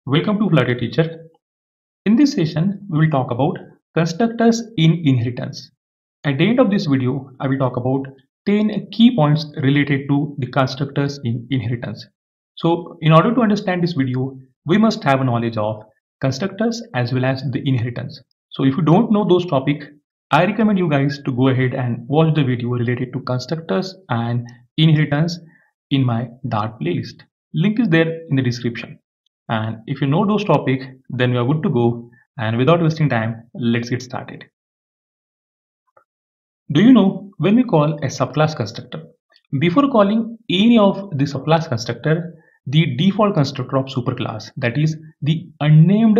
Welcome to Flutter Teacher. In this session, we will talk about constructors in inheritance. At the end of this video, I will talk about 10 key points related to the constructors in inheritance. So, in order to understand this video, we must have a knowledge of constructors as well as the inheritance. So, if you don't know those topics, I recommend you guys to go ahead and watch the video related to constructors and inheritance in my Dart playlist. Link is there in the description. And if you know those topics, then we are good to go. And without wasting time, let's get started. Do you know when we call a subclass constructor? Before calling any of the subclass constructor, the default constructor of superclass, that is the unnamed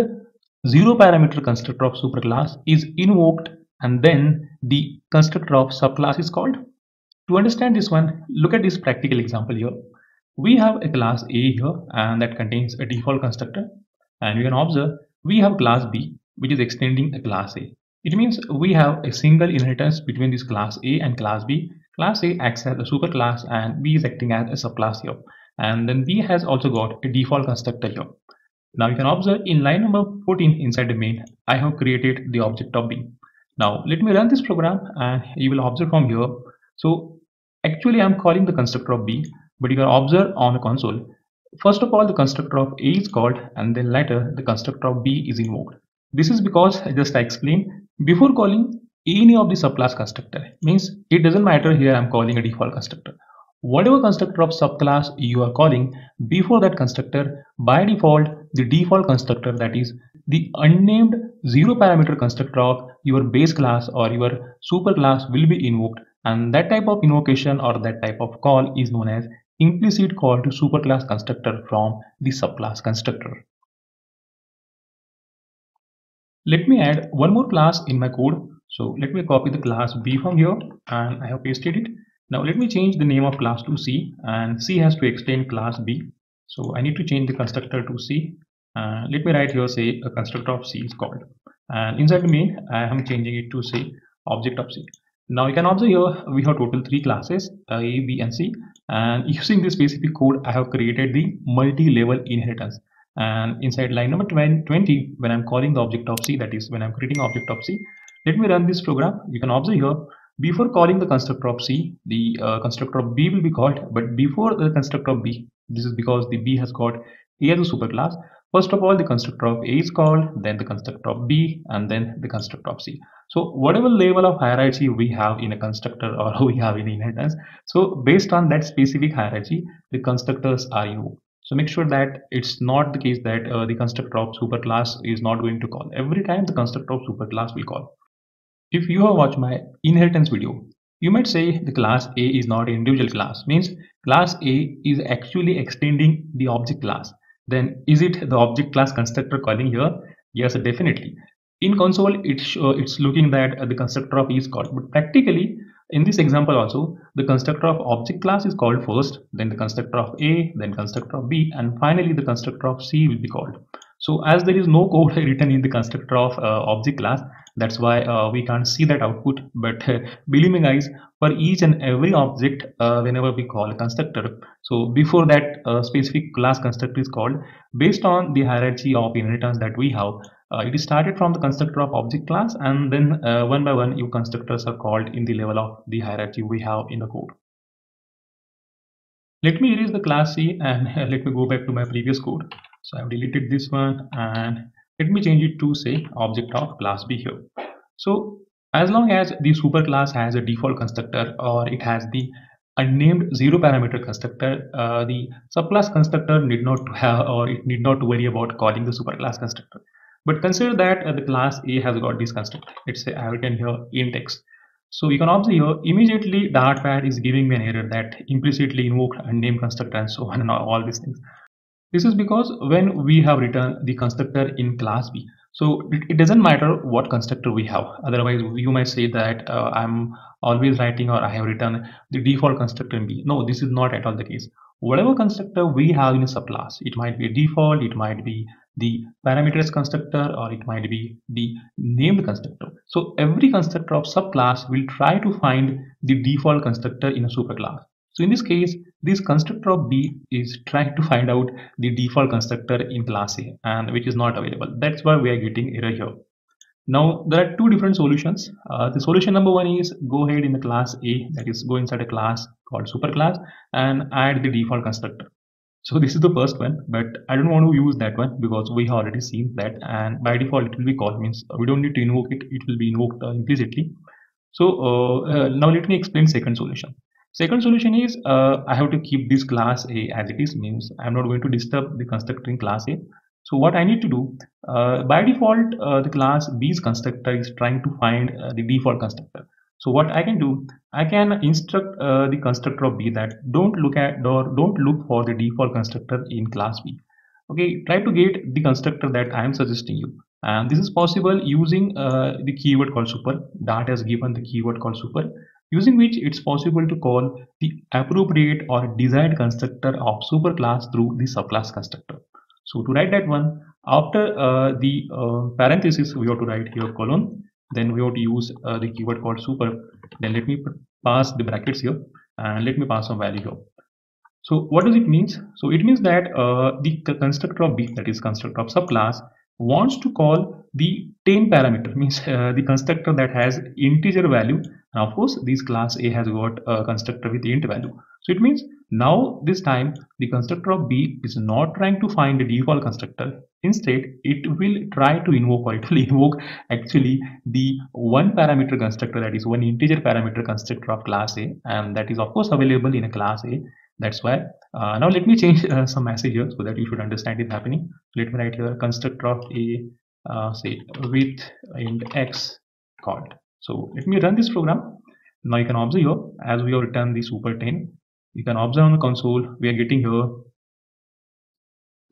zero parameter constructor of superclass, is invoked, and then the constructor of subclass is called. To understand this one, look at this practical example here. We have a class A here and that contains a default constructor, and you can observe we have class B which is extending a class A. It means we have a single inheritance between this class A and class B. Class A acts as a superclass and B is acting as a subclass here, and then B has also got a default constructor here. Now you can observe in line number 14 inside the main, I have created the object of B. Now let me run this program and you will observe from here. So actually I'm calling the constructor of B, but you can observe on the console. First of all, the constructor of A is called, and then later the constructor of B is invoked. This is because, just I explained, before calling any of the subclass constructor, means it doesn't matter here I'm calling a default constructor. Whatever constructor of subclass you are calling, before that constructor, by default, the default constructor, that is the unnamed zero parameter constructor of your base class or your superclass, will be invoked, and that type of invocation or that type of call is known as implicit call to superclass constructor from the subclass constructor. Let me add one more class in my code. So let me copy the class B from here and I have pasted it. Now let me change the name of class to C, and C has to extend class B. So I need to change the constructor to C. Let me write here, say a constructor of C is called. And inside the main, I am changing it to say object of C. Now you can observe here we have total 3 classes, A, B and C, and using this specific code I have created the multi-level inheritance. And inside line number 20, when I'm calling the object of C, that is when I'm creating object of C, let me run this program. You can observe here, before calling the constructor of C, the constructor of B will be called, but before the constructor of B, this is because the B has got A as a superclass. First of all, the constructor of A is called, then the constructor of B, and then the constructor of C. So whatever level of hierarchy we have in a constructor or we have in inheritance, so based on that specific hierarchy, the constructors are invoked. So make sure that it's not the case that the constructor of superclass is not going to call. Every time the constructor of superclass will call. If you have watched my inheritance video, you might say the class A is not an individual class, means class A is actually extending the object class. Then is it the object class constructor calling here? Yes, definitely. In console, it's looking that the constructor of E is called, but practically in this example also, the constructor of object class is called first, then the constructor of A, then constructor of B, and finally the constructor of C will be called. So as there is no code written in the constructor of object class, that's why we can't see that output. But believe me guys, for each and every object, whenever we call a constructor, so before that specific class constructor is called, based on the hierarchy of inheritance that we have, it is started from the constructor of object class, and then one by one your constructors are called in the level of the hierarchy we have in the code. Let me erase the class C and let me go back to my previous code. So I've deleted this one and let me change it to say object of class B here. So as long as the superclass has a default constructor or it has the unnamed zero parameter constructor, the subclass constructor need not to have, or it need not to worry about calling the superclass constructor. But consider that the class A has got this constructor. Let's say I have written here int x. So you can observe here immediately the Dartpad is giving me an error that implicitly invoked unnamed constructor and so on and all these things. This is because when we have written the constructor in class B, so it doesn't matter what constructor we have. Otherwise, you might say that I'm always writing or I have written the default constructor in B. No, this is not at all the case. Whatever constructor we have in a subclass, it might be a default, it might be the parameters constructor, or it might be the named constructor. So every constructor of subclass will try to find the default constructor in a superclass. So in this case, this constructor of B is trying to find out the default constructor in class A, and which is not available. That's why we are getting error here. Now there are two different solutions. The solution number one is go ahead in the class A, that is go inside a class called superclass and add the default constructor. So this is the first one, but I don't want to use that one because we have already seen that, and by default it will be called, means we don't need to invoke it, it will be invoked implicitly. So now let me explain second solution. Second solution is I have to keep this class A as it is, means I'm not going to disturb the constructor in class A. So what I need to do, by default the class B's constructor is trying to find the default constructor. So what I can do, I can instruct the constructor of B that don't look at or don't look for the default constructor in class B. Okay, try to get the constructor that I am suggesting you, and this is possible using the keyword called super. Dart has given the keyword called super, using which it's possible to call the appropriate or desired constructor of superclass through the subclass constructor. So to write that one, after the parenthesis we have to write here colon, then we have to use the keyword called super. Then let me pass the brackets here and let me pass some value here. So what does it mean? So it means that the constructor of B, that is constructor of subclass, wants to call the 10 parameter, means the constructor that has integer value. Now of course this class A has got a constructor with int value. So it means now this time the constructor of B is not trying to find the default constructor. Instead it will try to invoke, or it will invoke actually the one parameter constructor, that is one integer parameter constructor of class A, and that is of course available in a class A. That's why now let me change some message here so that you should understand it happening. Let me write here constructor of A say with int x called. So let me run this program. Now you can observe here as we have returned the super 10. You can observe on the console we are getting here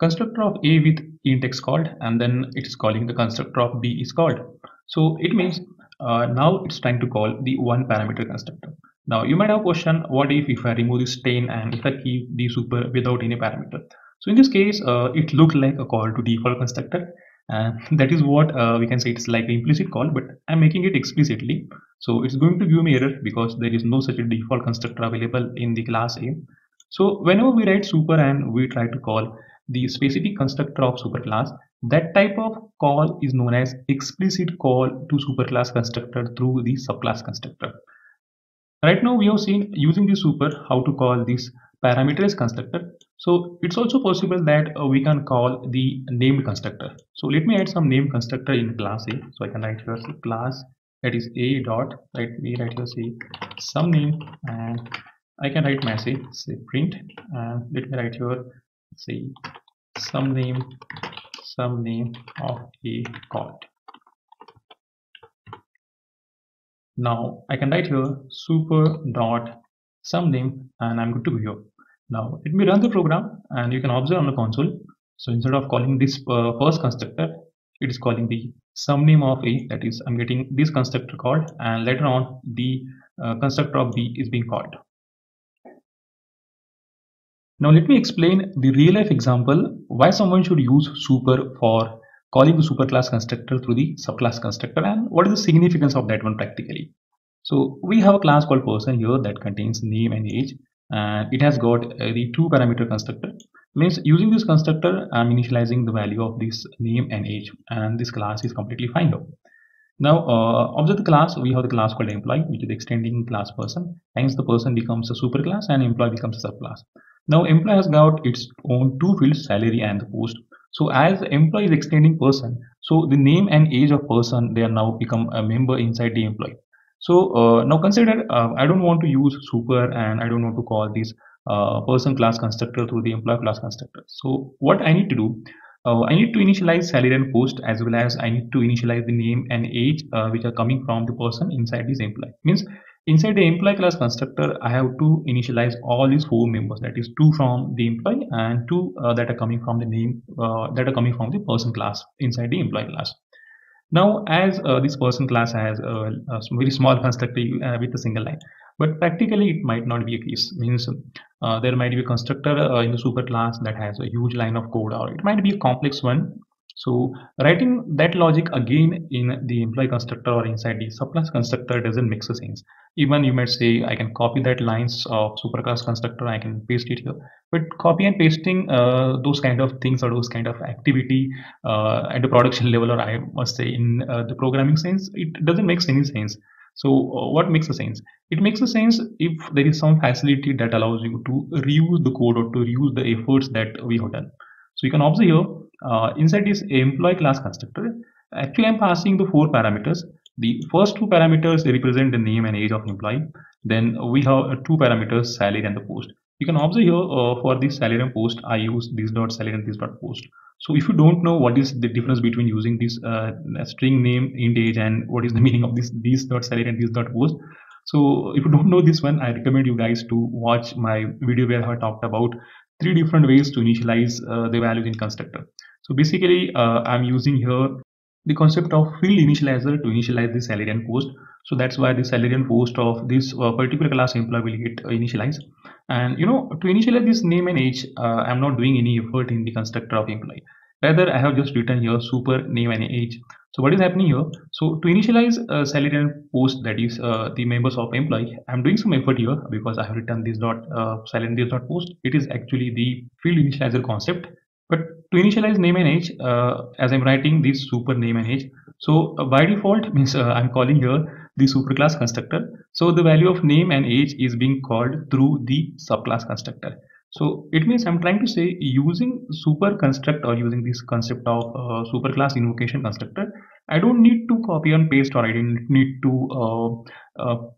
constructor of A with int x called, and then it is calling the constructor of B is called. So it means now it's trying to call the one parameter constructor. Now you might have a question, what if I remove this 10 and if I keep the super without any parameter? So in this case it looks like a call to default constructor, and that is what we can say it's like an implicit call, but I'm making it explicitly. So it's going to give me error because there is no such a default constructor available in the class A. So whenever we write super and we try to call the specific constructor of superclass, that type of call is known as explicit call to superclass constructor through the subclass constructor. Right now we have seen using the super how to call this parameterized constructor. So it's also possible that we can call the named constructor. So let me add some named constructor in class A. So I can write here class that is A dot, let me write here say some name, and I can write message say print, and let me write here say some name of A called. Now I can write here super dot some name, and I'm good to go here. Now let me run the program and you can observe on the console. So instead of calling this first constructor, it is calling the some name of A, that is I'm getting this constructor called, and later on the constructor of B is being called. Now let me explain the real life example why someone should use super for calling the superclass constructor through the subclass constructor, and what is the significance of that one practically. So we have a class called person here that contains name and age, and it has got the two parameter constructor. Means using this constructor I'm initializing the value of this name and age, and this class is completely fine here. Now observe the class, we have the class called employee, which is extending class person, hence the person becomes a superclass and employee becomes a subclass. Now employee has got its own two fields, salary and the post. So as employee is extending person, so the name and age of person, they are now become a member inside the employee. So now consider I don't want to use super and I don't want to call this person class constructor through the employee class constructor. So what I need to do, I need to initialize salary and post, as well as I need to initialize the name and age which are coming from the person inside this employee. Means inside the employee class constructor I have to initialize all these four members, that is two from the employee and two that are coming from the name that are coming from the person class inside the employee class. Now as this person class has a very small constructor with a single line, but practically it might not be a case. Means there might be a constructor in the super class that has a huge line of code, or it might be a complex one So writing that logic again in the employee constructor or inside the subclass constructor doesn't make sense. Even you might say I can copy that lines of superclass constructor, I can paste it here. But copy and pasting those kind of things or those kind of activity at the production level, or I must say in the programming sense, it doesn't make any sense. So what makes a sense? It makes a sense if there is some facility that allows you to reuse the code or to reuse the efforts that we have done. So you can observe here inside this employee class constructor, actually I'm passing the four parameters. The first two parameters represent the name and age of employee. Then we have two parameters, salary and the post. You can observe here for this salary and post, I use this dot salary and this dot post. So if you don't know what is the difference between using this string name, int age, and what is the meaning of this dot salary and this dot post, so if you don't know this one, I recommend you guys to watch my video where I talked about three different ways to initialize the values in constructor. So basically, I'm using here the concept of field initializer to initialize the salary and post. So that's why the salary and post of this particular class employee will get initialized. And to initialize this name and age, I'm not doing any effort in the constructor of employee. Rather, I have just written here super name and age. So what is happening here? So to initialize salary and post, that is the members of employee, I'm doing some effort here because I have written this dot salary and this dot post. It is actually the field initializer concept. But to initialize name and age, as I'm writing this super name and age, so by default means I'm calling here the superclass constructor. So the value of name and age is being called through the subclass constructor. So it means I'm trying to say using super construct or using this concept of superclass invocation constructor, I don't need to copy and paste, or I didn't need to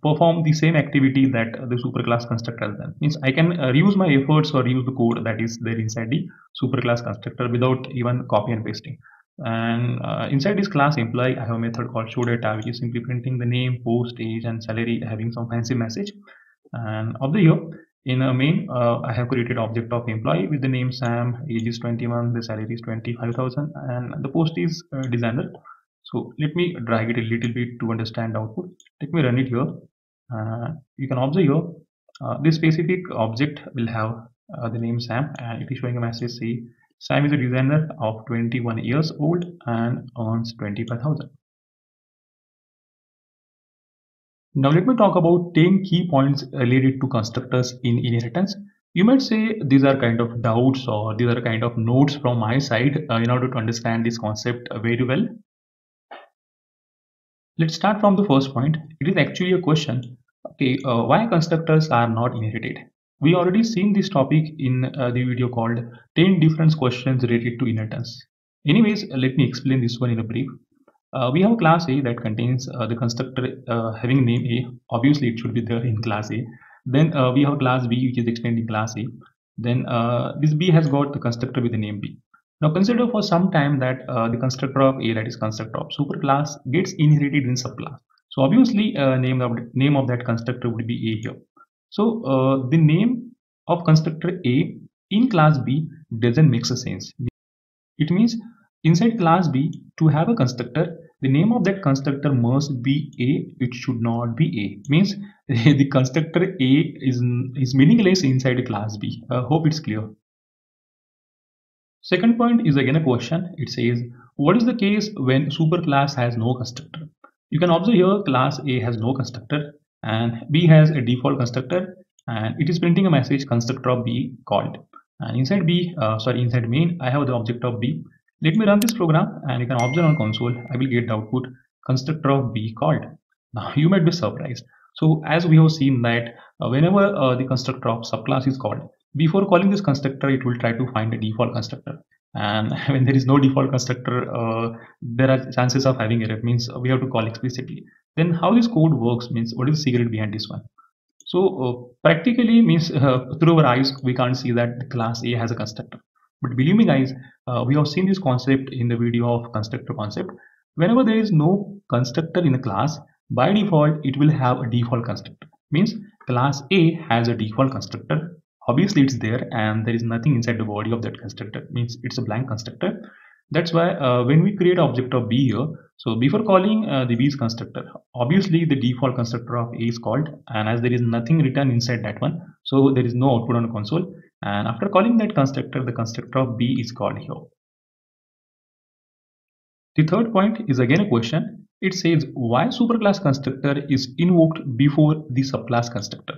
perform the same activity that the superclass constructor has done. Means I can reuse my efforts or use the code that is there inside the superclass constructor without even copy and pasting. And inside this class employee, I have a method called show data, which is simply printing the name, post, age, and salary, having some fancy message. And of the year, in a main, I have created object of employee with the name Sam, age is 21, the salary is 25,000, and the post is designer. So let me drag it a little bit to understand the output. Let me run it here. You can observe here, this specific object will have the name Sam, and it is showing a message say Sam is a designer of 21 years old and earns 25,000. Now let me talk about 10 key points related to constructors in inheritance. You might say these are kind of doubts or these are kind of notes from my side in order to understand this concept very well. Let's start from the first point. It is actually a question. Okay, why constructors are not inherited? We already seen this topic in the video called 10 different questions related to inheritance. Anyways, let me explain this one in a brief. We have class A that contains the constructor having name A. Obviously, it should be there in class A. Then we have class B, which is extending class A. Then this B has got the constructor with the name B. Now consider for some time that the constructor of A, that is constructor of superclass, gets inherited in subclass. So obviously, name of that constructor would be A here. So the name of constructor A in class B doesn't make sense. It means inside class B, to have a constructor, the name of that constructor must be A. It should not be A. Means the constructor A is meaningless inside class B. Hope it's clear. Second point is again a question. It says, what is the case when superclass has no constructor? You can observe here class A has no constructor and B has a default constructor, and it is printing a message constructor of B called. And inside inside main, I have the object of B. Let me run this program and you can observe on console, I will get the output constructor of B called. Now you might be surprised. So as we have seen that whenever the constructor of subclass is called, before calling this constructor, it will try to find a default constructor. And when there is no default constructor, there are chances of having error. Means we have to call explicitly. Then how this code works means what is the secret behind this one? So practically means through our eyes we can't see that the class A has a constructor. But believe me guys, we have seen this concept in the video of constructor concept. Whenever there is no constructor in a class, by default it will have a default constructor. Means class A has a default constructor. Obviously it's there and there is nothing inside the body of that constructor. Means it's a blank constructor. That's why when we create object of B here, so before calling the B's constructor, obviously the default constructor of A is called, and as there is nothing written inside that one, so there is no output on the console. And after calling that constructor, the constructor of B is called here. The third point is again a question. It says why superclass constructor is invoked before the subclass constructor.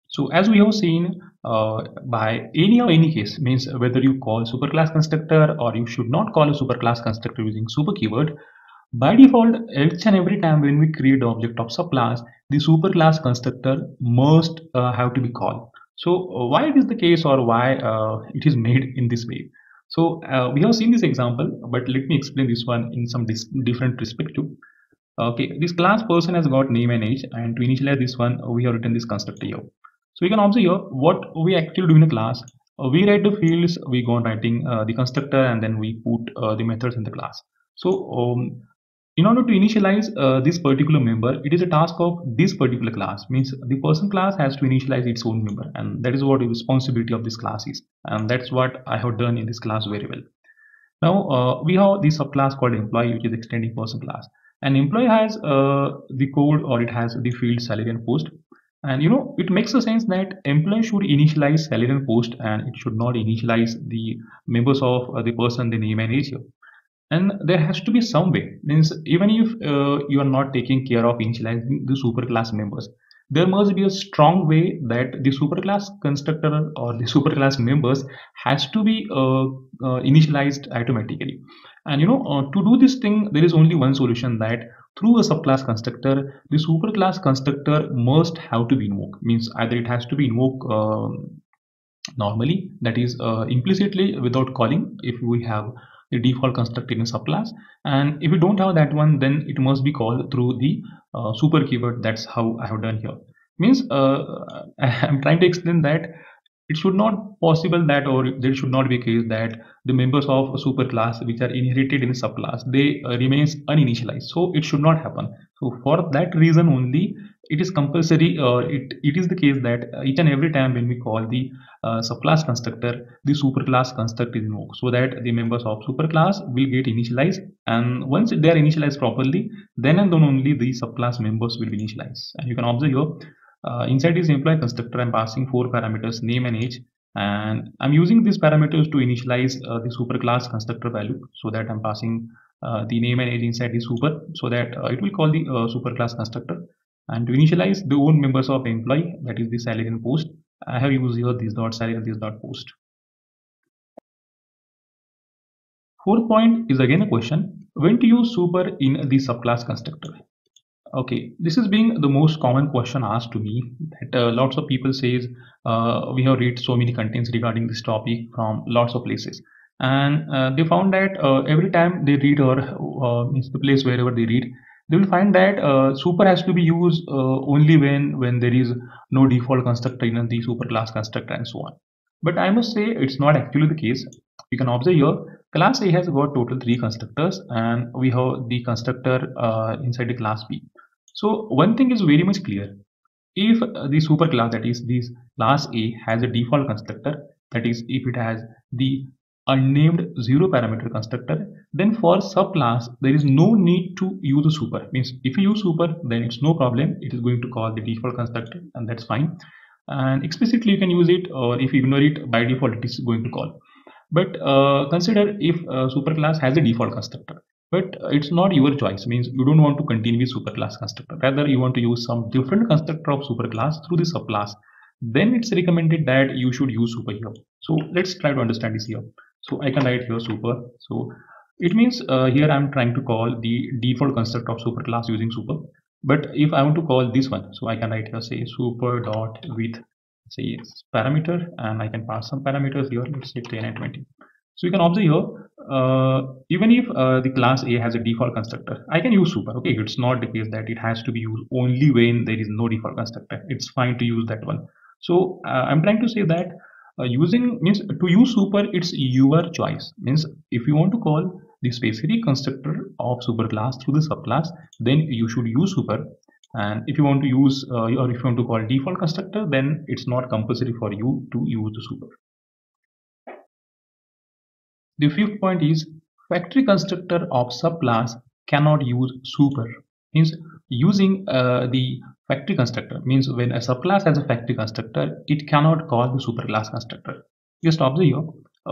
So as we have seen, by any case, means whether you call superclass constructor or you should not call a superclass constructor using super keyword, by default, each and every time when we create the object of subclass, the superclass constructor must have to be called. So why it is the case, or why it is made in this way? So we have seen this example, but let me explain this one in some different perspective. Okay, this class person has got name and age, and to initialize this one, we have written this constructor here. So you can observe here what we actually do in a class. We write the fields, we go on writing the constructor, and then we put the methods in the class. So in order to initialize this particular member, it is a task of this particular class. Means the person class has to initialize its own member, and that is what the responsibility of this class is, and that's what I have done in this class very well. Now we have the subclass called employee, which is extending person class. And employee has the code, or it has the field salary and post. And it makes a sense that employee should initialize salary and post, and it should not initialize the members of the person, the name and age here. And there has to be some way, means even if you are not taking care of initializing the superclass members, there must be a strong way that the superclass constructor or the superclass members has to be initialized automatically. And to do this thing, there is only one solution, that through a subclass constructor, the superclass constructor must have to be invoked. Means either it has to be invoked normally, that is implicitly without calling, if we have the default constructor in a subclass, and if you don't have that one, then it must be called through the super keyword. That's how I have done here. Means I'm trying to explain that it should not possible that, or there should not be a case that the members of a superclass which are inherited in a subclass, they remains uninitialized. So it should not happen. So for that reason only, it is compulsory, it is the case that each and every time when we call the subclass constructor, the superclass construct is invoked, so that the members of superclass will get initialized, and once they are initialized properly, then and then only the subclass members will be initialized. And you can observe here, inside this employee constructor, I'm passing 4 parameters, name and age, and I'm using these parameters to initialize the superclass constructor value, so that I'm passing the name and age inside the super, so that it will call the superclass constructor. And to initialize the own members of employee, that is the salary and post, I have used here this dot salary and this dot post. Fourth point is again a question: when to use super in the subclass constructor? Okay, this is being the most common question asked to me, that lots of people says we have read so many contents regarding this topic from lots of places, and they found that every time they read, or means the place wherever they read, they will find that super has to be used only when there is no default constructor in the superclass constructor and so on. But I must say it's not actually the case. You can observe here, class A has got total 3 constructors, and we have the constructor inside the class B. So one thing is very much clear: if the superclass, that is this class A, has a default constructor, that is if it has the unnamed 0 parameter constructor, then for subclass there is no need to use a super. Means if you use super, then it's no problem, it is going to call the default constructor, and that's fine. And explicitly you can use it, or if you ignore it, by default it is going to call. But consider if superclass has a default constructor, but it's not your choice. Means you don't want to continue with superclass constructor, rather you want to use some different constructor of superclass through the subclass, then it's recommended that you should use super here. So let's try to understand this here. So I can write here super. So it means here I'm trying to call the default constructor of superclass using super. But if I want to call this one, so I can write here, say super dot with, say, parameter, and I can pass some parameters here, let's say 10 and 20. So you can observe here, even if the class A has a default constructor, I can use super. Okay, it's not the case that it has to be used only when there is no default constructor. It's fine to use that one. So I'm trying to say that using, means to use super, it's your choice. Means if you want to call the specific constructor of superclass through the subclass, then you should use super. And if you want to use or if you want to call default constructor, then it's not compulsory for you to use the super. The fifth point is factory constructor of subclass cannot use super. Means using the factory constructor, means when a subclass has a factory constructor, it cannot call the superclass constructor. Just observe here,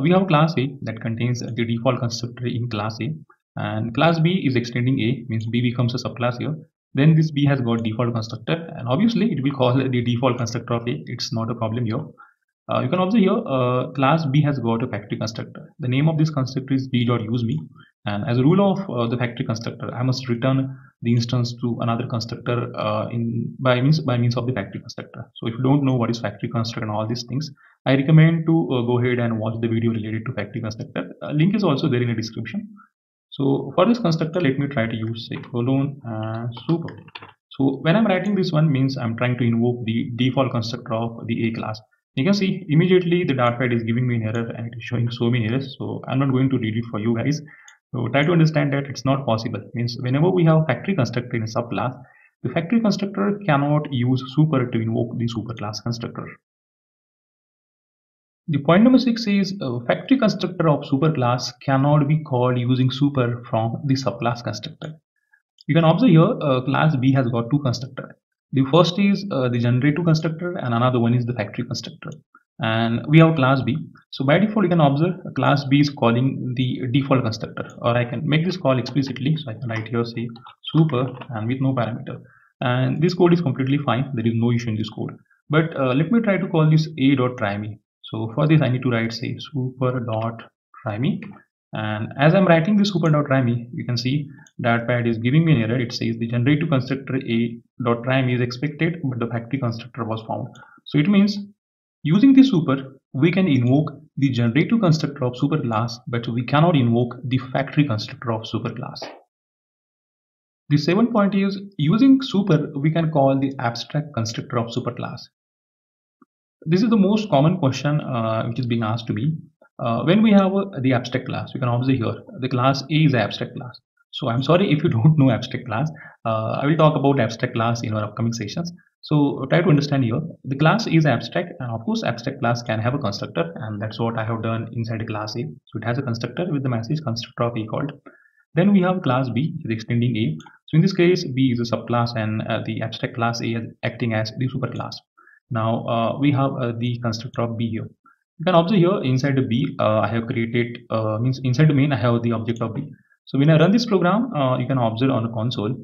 we have class A that contains the default constructor in class A, and class B is extending A, means B becomes a subclass here. Then this B has got default constructor, and obviously it will call the default constructor of A. It's not a problem here. You can observe here, class B has got a factory constructor. The name of this constructor is b.useMe, and as a rule of the factory constructor, I must return the instance to another constructor by means of the factory constructor. So if you don't know what is factory constructor and all these things, I recommend to go ahead and watch the video related to factory constructor. Link is also there in the description. So for this constructor, let me try to use say colon super. So when I'm writing this one, means I'm trying to invoke the default constructor of the A class. You can see immediately the dartpad is giving me an error and it is showing so many errors. So I'm not going to read it for you guys. So try to understand that it's not possible. Means whenever we have factory constructor in a subclass, the factory constructor cannot use super to invoke the superclass constructor. The point number 6 is factory constructor of superclass cannot be called using super from the subclass constructor. You can observe here class B has got two constructors. The first is the generator constructor and another one is the factory constructor. And we have class B. So by default you can observe class B is calling the default constructor, or I can make this call explicitly. So I can write here say super and with no parameter. And this code is completely fine. There is no issue in this code. But let me try to call this a.tryme. So for this I need to write say super.tryme. And as I'm writing this super.tryme, you can see that pad is giving me an error. It says the generator constructor a.tryme is expected, but the factory constructor was found. So it means using the super, we can invoke the generator constructor of superclass, but we cannot invoke the factory constructor of superclass. The 7th point is using super, we can call the abstract constructor of superclass. This is the most common question which is being asked to me. When we have the abstract class, you can observe here the class A is abstract class. So I'm sorry if you don't know abstract class. I will talk about abstract class in our upcoming sessions. So try to understand here. The class is abstract, and of course abstract class can have a constructor, and that's what I have done inside a class A. So it has a constructor with the message constructor of A called. Then we have class B is extending A. So in this case, B is a subclass, and the abstract class A is acting as the superclass. Now we have the constructor of B here. You can observe here inside the B, I have created means inside the main I have the object of B. So when I run this program, you can observe on the console,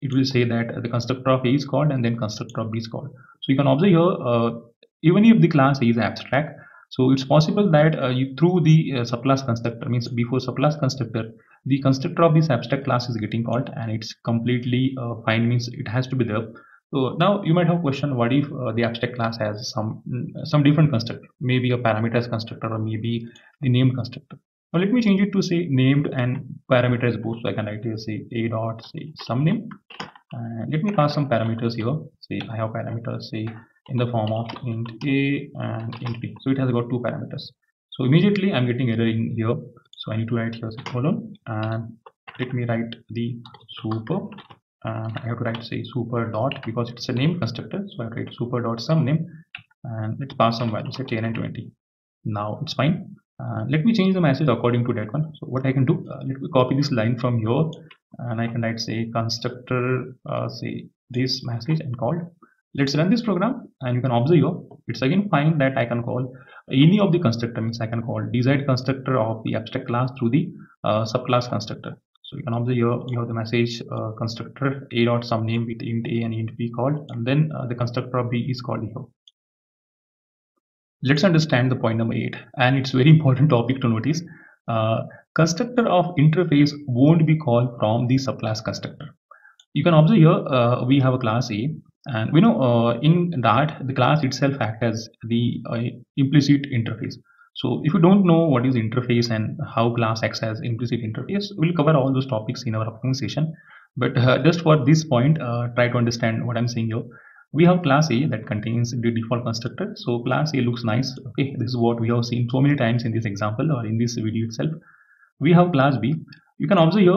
it will say that the constructor of A is called and then constructor of B is called. So you can observe here, even if the class A is abstract, so it's possible that through the subclass constructor, means before subclass constructor, the constructor of this abstract class is getting called, and it's completely fine, means it has to be there. So now you might have a question, what if the abstract class has some different constructor, maybe a parameters constructor or maybe the named constructor. Now let me change it to say named and parameters both. So I can write here say a dot say some name, and let me pass some parameters here. Say I have parameters say in the form of int a and int b. So it has got two parameters. So immediately I'm getting error in here. So I need to write here say colon, and let me write the super. I have to write say super dot because it's a name constructor. So I write super dot some name, and let's pass some values say 10 and 20. Now it's fine. Let me change the message according to that one. So what I can do, let me copy this line from here, and I can write say constructor say this message and called. Let's run this program, and you can observe here it's again fine that I can call any of the constructor, means I can call desired constructor of the abstract class through the subclass constructor. So you can observe here you have the message constructor a dot some name with int a and int b called, and then the constructor of b is called here. Let's understand the point number 8, and it's very important topic to notice. Constructor of interface won't be called from the subclass constructor. You can observe here we have a class A, and we know in that the class itself acts as the implicit interface. So if you don't know what is interface and how class acts as implicit interface, we'll cover all those topics in our upcoming session. But just for this point, try to understand what I'm saying here. We have class A that contains the default constructor. So class A looks nice. Okay, this is what we have seen so many times in this example or in this video itself. We have class B. You can observe here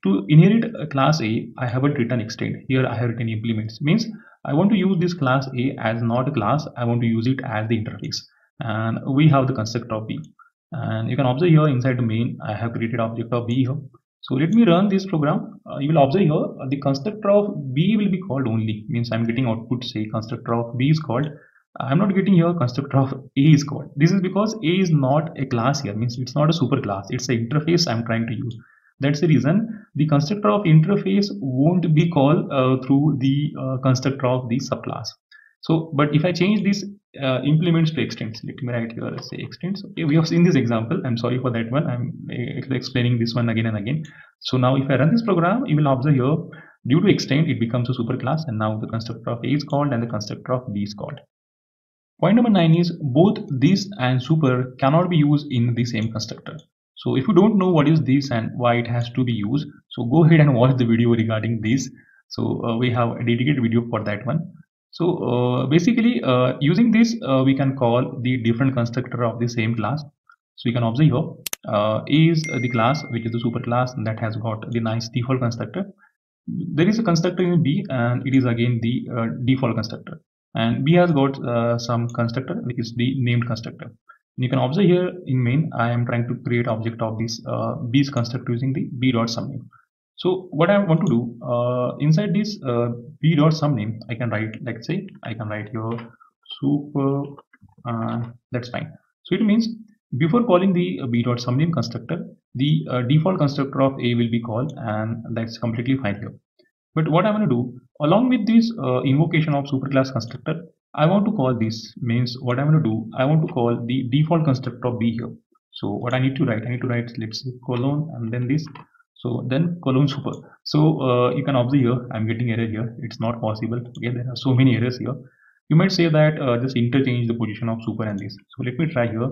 to inherit class A, I haven't written extend. Here I have written implements. Means I want to use this class A as not a class. I want to use it as the interface. And we have the constructor of B. And you can observe here inside the main, I have created object of B here. So let me run this program. You will observe here the constructor of B will be called only, means I'm getting output say constructor of B is called, I'm not getting here constructor of A is called. This is because A is not a class here, means it's not a super class, it's an interface I'm trying to use. That's the reason the constructor of interface won't be called through the constructor of the subclass. So, but if I change this implements to extends, let me write here say extends. Okay, we have seen this example. I'm sorry for that one. I'm explaining this one again and again. So now if I run this program, you will observe here due to extend it becomes a superclass, and now the constructor of A is called and the constructor of B is called. Point number 9 is both this and super cannot be used in the same constructor. So if you don't know what is this and why it has to be used, so go ahead and watch the video regarding this. So we have a dedicated video for that one. So basically using this we can call the different constructor of the same class. So you can observe here A is the class which is the super class that has got the nice default constructor. There is a constructor in B and it is again the default constructor, and B has got some constructor which is the named constructor. And you can observe here in main I am trying to create object of this B's constructor using the B dot sum name. So what I want to do inside this B dot sum name, I can write, let's say I can write here super, that's fine. So it means before calling the B dot sum name constructor, the default constructor of A will be called, and that's completely fine here. But what I'm going to do along with this invocation of superclass constructor, I want to call this, means what I'm going to do, I want to call the default constructor of B here. So what I need to write, let's say colon and then this, so then colon super. So you can observe here I'm getting error here, it's not possible. Okay, there are so many errors here. You might say that just interchange the position of super and this. So let me try here.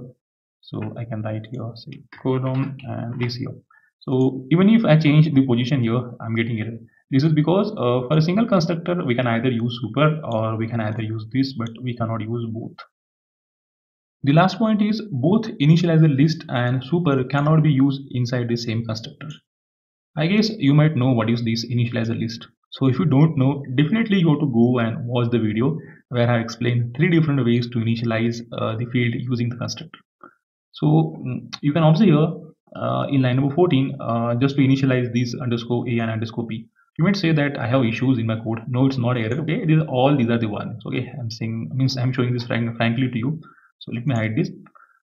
So I can write here say colon and this here. So even if I change the position here, I'm getting error. This is because for a single constructor we can either use super or we can either use this, but we cannot use both. The last point is both initializer list and super cannot be used inside the same constructor. I guess you might know what is this initializer list. So if you don't know, definitely you have to go and watch the video where I explain 3 different ways to initialize the field using the constructor. So you can observe here in line number 14, just to initialize these underscore A and underscore B. You might say that I have issues in my code. No, it's not error. Okay, these are the ones. Okay, I'm saying, means I'm showing this frankly to you. So let me hide this.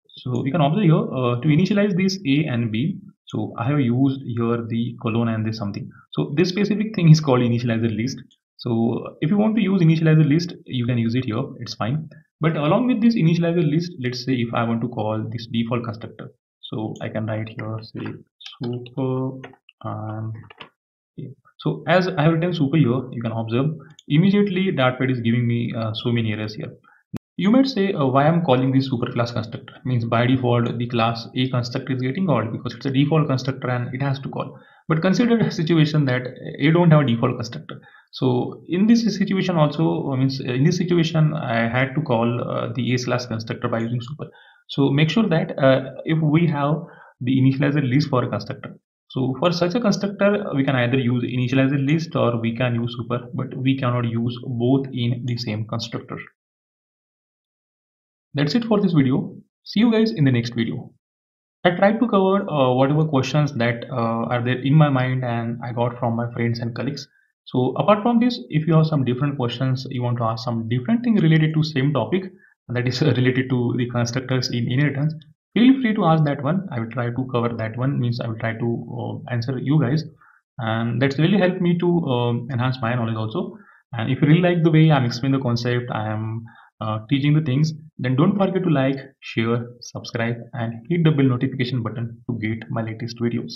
So you can observe here to initialize this A and B. So I have used here the colon and this something. So this specific thing is called initializer list. So if you want to use initializer list, you can use it here. It's fine. But along with this initializer list, let's say if I want to call this default constructor, so I can write here say super. So as I have written super here, you can observe immediately Dartpad is giving me so many errors here. You might say why I'm calling this superclass constructor, means by default the class A constructor is getting called because it's a default constructor and it has to call. But consider a situation that A don't have a default constructor. So in this situation also, means in this situation I had to call the A slash constructor by using super. So make sure that if we have the initializer list for a constructor, so for such a constructor we can either use initializer list or we can use super, but we cannot use both in the same constructor. That's it for this video. See you guys in the next video. I tried to cover whatever questions that are there in my mind and I got from my friends and colleagues. So apart from this, if you have some different questions, you want to ask some different thing related to same topic, that is related to the constructors in inheritance, feel free to ask that one. I will try to cover that one, means I will try to answer you guys, and that's really helped me to enhance my knowledge also. And if you really like the way I'm explaining the concept, I am teaching the things, then don't forget to like, share, subscribe and hit the bell notification button to get my latest videos.